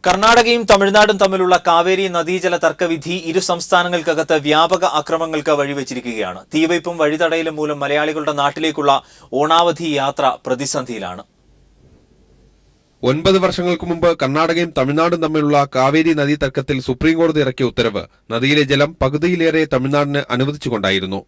കർണാടകയും തമിഴ്നാടും തമ്മിലുള്ള കാവേരി നദീജല തർക്കവിധി ഇരു സംസ്ഥാനങ്ങൾക്കകത്ത് വ്യാപക അക്രമങ്ങൾക്ക് വഴിവെച്ചിരിക്കുകയാണ്. തീവയ്പും വഴിതടയലും മൂലം മലയാളികളുടെ നാട്ടിലേക്കുള്ള ഓണാവധി യാത്ര പ്രതിസന്ധിയിലാണ്. 9 വർഷങ്ങൾക്ക് മുമ്പ് കർണാടകയും തമിഴ്നാടും തമ്മിലുള്ള കാവേരി നദീ തർക്കത്തിൽ സുപ്രീംകോടതി ഇറക്കിയ ഉത്തരവ് നദിയിലെ ജലം പകുതിയിലേറെ തമിഴ്നാടിന് അനുവദിച്ചുകൊണ്ടായിരുന്നു.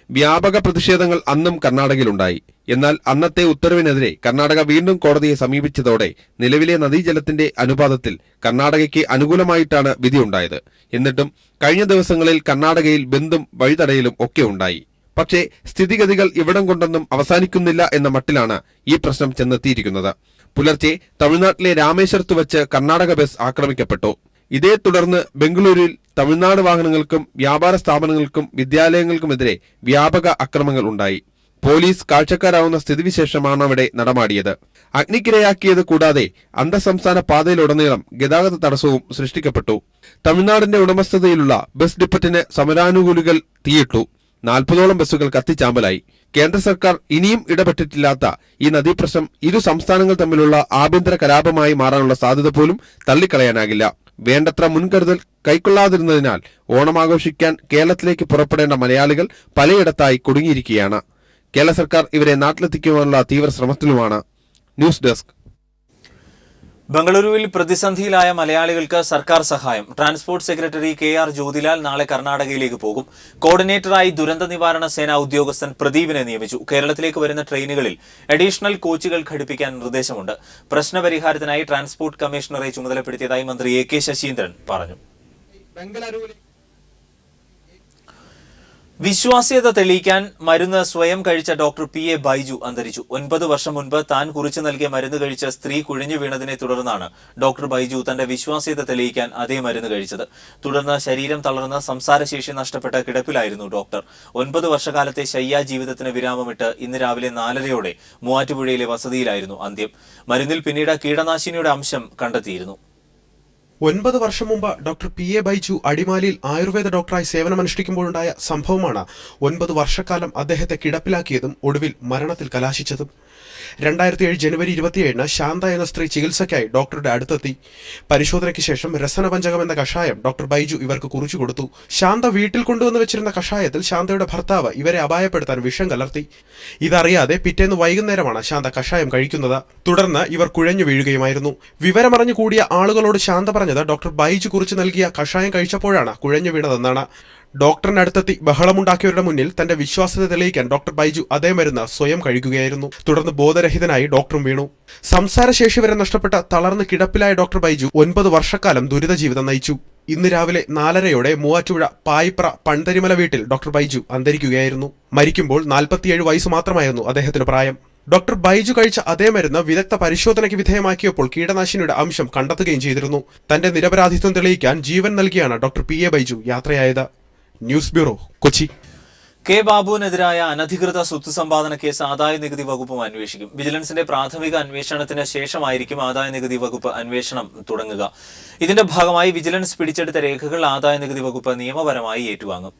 വ്യാപക പ്രതിഷേധങ്ങൾ അന്നും കർണാടകയിലുണ്ടായി. എന്നാൽ അന്നത്തെ ഉത്തരവിനെതിരെ കർണാടക വീണ്ടും കോടതിയെ സമീപിച്ചതോടെ നിലവിലെ നദീജലത്തിന്റെ അനുപാതത്തിൽ കർണാടകയ്ക്ക് അനുകൂലമായിട്ടാണ് വിധിയുണ്ടായത്. എന്നിട്ടും കഴിഞ്ഞ ദിവസങ്ങളിൽ കർണാടകയിൽ ബന്ധും വഴിതടയലും ഒക്കെ ഉണ്ടായി. പക്ഷേ സ്ഥിതിഗതികൾ ഇവിടം കൊണ്ടൊന്നും അവസാനിക്കുന്നില്ല എന്ന മട്ടിലാണ് ഈ പ്രശ്നം ചെന്നെത്തിയിരിക്കുന്നത്. പുലർച്ചെ തമിഴ്നാട്ടിലെ രാമേശ്വരത്ത് വച്ച് കർണാടക ബസ് ആക്രമിക്കപ്പെട്ടു. ഇതേ തുടർന്ന് ബംഗളൂരുവിൽ തമിഴ്നാട് വാഹനങ്ങൾക്കും വ്യാപാര സ്ഥാപനങ്ങൾക്കും വിദ്യാലയങ്ങൾക്കുമെതിരെ വ്യാപക അക്രമങ്ങൾ ഉണ്ടായി. പോലീസ് കാഴ്ചക്കാരാവുന്ന സ്ഥിതിവിശേഷമാണ് അവിടെ നടമാടിയത്. അഗ്നിക്കിരയാക്കിയത് കൂടാതെ അന്തർസംസ്ഥാന പാതയിലുടനീളം ഗതാഗത തടസ്സവും സൃഷ്ടിക്കപ്പെട്ടു. തമിഴ്നാടിന്റെ ഉടമസ്ഥതയിലുള്ള ബസ് ഡിപ്പറ്റിന് സമരാനുകൂലികൾ തീയിട്ടു. 40ഓളം ബസ്സുകൾ കത്തിച്ചാമ്പലായി. കേന്ദ്ര സർക്കാർ ഇനിയും ഇടപെട്ടിട്ടില്ലാത്ത ഈ നദീപ്രശ്നം ഇരു സംസ്ഥാനങ്ങൾ തമ്മിലുള്ള ആഭ്യന്തര കലാപമായി മാറാനുള്ള സാധ്യത പോലും തള്ളിക്കളയാനാകില്ല. വേണ്ടത്ര മുൻകരുതൽ കൈക്കൊള്ളാതിരുന്നതിനാൽ ഓണം ആഘോഷിക്കാൻ കേരളത്തിലേക്ക് പുറപ്പെടേണ്ട മലയാളികൾ പലയിടത്തായി കുടുങ്ങിയിരിക്കുകയാണ്. കേരള സർക്കാർ ഇവരെ നാട്ടിലെത്തിക്കുവാനുള്ള തീവ്ര ശ്രമത്തിലുമാണ്. News desk. ബംഗളൂരുവിൽ പ്രതിസന്ധിയിലായ മലയാളികൾക്ക് സർക്കാർ സഹായം. ട്രാൻസ്പോർട്ട് സെക്രട്ടറി KR ജ്യോതിലാൽ നാളെ കർണാടകയിലേക്ക് പോകും. കോർഡിനേറ്ററായി ദുരന്ത നിവാരണ സേനാ ഉദ്യോഗസ്ഥൻ പ്രദീപിനെ നിയമിച്ചു. കേരളത്തിലേക്ക് വരുന്ന ട്രെയിനുകളിൽ അഡീഷണൽ കോച്ചുകൾ ഘടിപ്പിക്കാൻ നിർദ്ദേശമുണ്ട്. പ്രശ്നപരിഹാരത്തിനായി ട്രാൻസ്പോർട്ട് കമ്മീഷണറെ ചുമതലപ്പെടുത്തിയതായി മന്ത്രി AK ശശീന്ദ്രൻ പറഞ്ഞു. വിശ്വാസ്യത തെളിയിക്കാൻ മരുന്ന് സ്വയം കഴിച്ച ഡോക്ടർ PA ബൈജു അന്തരിച്ചു. 9 വർഷം മുൻപ് താൻ കുറിച്ചു നൽകിയ മരുന്ന് കഴിച്ച സ്ത്രീ കുഴിഞ്ഞു വീണതിനെ തുടർന്നാണ് ഡോക്ടർ ബൈജു തന്റെ വിശ്വാസ്യത തെളിയിക്കാൻ അതേ മരുന്ന് കഴിച്ചത്. തുടർന്ന് ശരീരം തളർന്ന് സംസാരശേഷി നഷ്ടപ്പെട്ട കിടപ്പിലായിരുന്നു ഡോക്ടർ. 9 വർഷകാലത്തെ ശയ്യാ ജീവിതത്തിന് വിരാമമിട്ട് ഇന്ന് രാവിലെ 4:30 മൂവാറ്റുപുഴയിലെ വസതിയിലായിരുന്നു അന്ത്യം. മരുന്നിൽ പിന്നീട് കീടനാശിനിയുടെ അംശം കണ്ടെത്തിയിരുന്നു. 9 വർഷം മുമ്പ് ഡോക്ടർ PA ബൈജു അടിമാലിയിൽ ആയുർവേദ ഡോക്ടറായി സേവനമനുഷ്ഠിക്കുമ്പോഴുണ്ടായ സംഭവമാണ് 9 വർഷക്കാലം അദ്ദേഹത്തെ കിടപ്പിലാക്കിയതും ഒടുവിൽ മരണത്തിൽ കലാശിച്ചതും. 2007 ജനുവരി 27 ശാന്ത എന്ന സ്ത്രീ ചികിത്സയ്ക്കായി ഡോക്ടറുടെ അടുത്തെത്തി. പരിശോധനയ്ക്ക് ശേഷം രസനപഞ്ചകം എന്ന കഷായം ഡോക്ടർ ബൈജു ഇവർക്ക് കുറിച്ചു കൊടുത്തു. ശാന്ത വീട്ടിൽ കൊണ്ടുവന്ന് വെച്ചിരുന്ന കഷായത്തിൽ ശാന്തയുടെ ഭർത്താവ് ഇവരെ അപായപ്പെടുത്താൻ വിഷം കലർത്തി. ഇതറിയാതെ പിറ്റേന്ന് വൈകുന്നേരമാണ് ശാന്ത കഷായം കഴിക്കുന്നത്. തുടർന്ന് ഇവർ കുഴഞ്ഞു വീഴുകയുമായിരുന്നു. വിവരമറിഞ്ഞു കൂടിയ ആളുകളോട് ശാന്ത പറഞ്ഞത് ഡോക്ടർ ബൈജു കുറിച്ച് നൽകിയ കഷായം കഴിച്ചപ്പോഴാണ് കുഴഞ്ഞു വീണതെന്നാണ്. ഡോക്ടറിനടുത്തെത്തി ബഹളമുണ്ടാക്കിയവരുടെ മുന്നിൽ തന്റെ വിശ്വാസ്യത തെളിയിക്കാൻ ഡോക്ടർ ബൈജു അതേ മരുന്ന് സ്വയം കഴിക്കുകയായിരുന്നു. തുടർന്ന് ബോധരഹിതനായി ഡോക്ടറും വീണു. സംസാരശേഷി വരെ നഷ്ടപ്പെട്ട തളർന്ന് കിടപ്പിലായ ഡോക്ടർ ബൈജു 9 വർഷക്കാലം ദുരിത ജീവിതം നയിച്ചു. ഇന്ന് രാവിലെ 4:30 മൂവാറ്റുപുഴ പായിപ്ര പൺതരിമല വീട്ടിൽ ഡോക്ടർ ബൈജു അന്തരിക്കുകയായിരുന്നു. മരിക്കുമ്പോൾ 47 വയസ്സ് മാത്രമായിരുന്നു അദ്ദേഹത്തിന് പ്രായം. ഡോക്ടർ ബൈജു കഴിച്ച അതേ മരുന്ന് വിദഗ്ധ പരിശോധനയ്ക്ക് വിധേയമാക്കിയപ്പോൾ കീടനാശിനിയുടെ അംശം കണ്ടെത്തുകയും ചെയ്തിരുന്നു. തന്റെ നിരപരാധിത്വം തെളിയിക്കാൻ ജീവൻ നൽകിയാണ് ഡോക്ടർ PA ബൈജു യാത്രയായത്. News bureau, Kochi. K. ബാബുവിനെതിരായ അനധികൃത സ്വത്ത് സമ്പാദന കേസ് ആദായ നികുതി വകുപ്പും അന്വേഷിക്കും. വിജിലൻസിന്റെ പ്രാഥമിക അന്വേഷണത്തിന് ശേഷമായിരിക്കും ആദായ നികുതി വകുപ്പ് അന്വേഷണം തുടങ്ങുക. ഇതിന്റെ ഭാഗമായി വിജിലൻസ് പിടിച്ചെടുത്ത രേഖകൾ ആദായ നികുതി വകുപ്പ് നിയമപരമായി ഏറ്റുവാങ്ങും.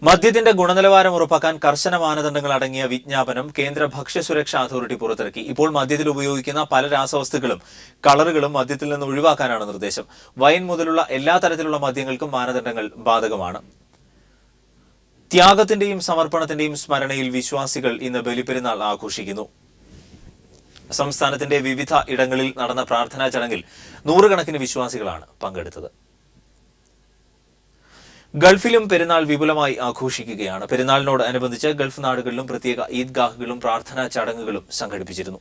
മദ്യത്തിന്റെ ഗുണനിലവാരം ഉറപ്പാക്കാൻ കർശന മാനദണ്ഡങ്ങൾ അടങ്ങിയ വിജ്ഞാപനം കേന്ദ്ര ഭക്ഷ്യസുരക്ഷാ അതോറിറ്റി പുറത്തിറക്കി. ഇപ്പോൾ മദ്യത്തിൽ ഉപയോഗിക്കുന്ന പല രാസവസ്തുക്കളും കളറുകളും മദ്യത്തിൽ നിന്ന് ഒഴിവാക്കാനാണ് നിർദ്ദേശം. വൈൻ മുതലുള്ള എല്ലാ തരത്തിലുള്ള മദ്യങ്ങൾക്കും മാനദണ്ഡങ്ങൾ ബാധകമാണ്. ത്യാഗത്തിന്റെയും സമർപ്പണത്തിന്റെയും സ്മരണയിൽ വിശ്വാസികൾ ഇന്ന് ബലിപ്പെരുന്നാൾ ആഘോഷിക്കുന്നു. സംസ്ഥാനത്തിന്റെ വിവിധ ഇടങ്ങളിൽ നടന്ന പ്രാർത്ഥനാ ചടങ്ങിൽ നൂറുകണക്കിന് വിശ്വാസികളാണ് പങ്കെടുത്തത്. ഗൾഫിലും പെരുന്നാൾ വിപുലമായി ആഘോഷിക്കുകയാണ്. പെരുന്നാളിനോട് അനുബന്ധിച്ച് ഗൾഫ് നാടുകളിലും പ്രത്യേക ഈദ്ഗാഹുകളും പ്രാർത്ഥനാ ചടങ്ങുകളും സംഘടിപ്പിച്ചിരുന്നു.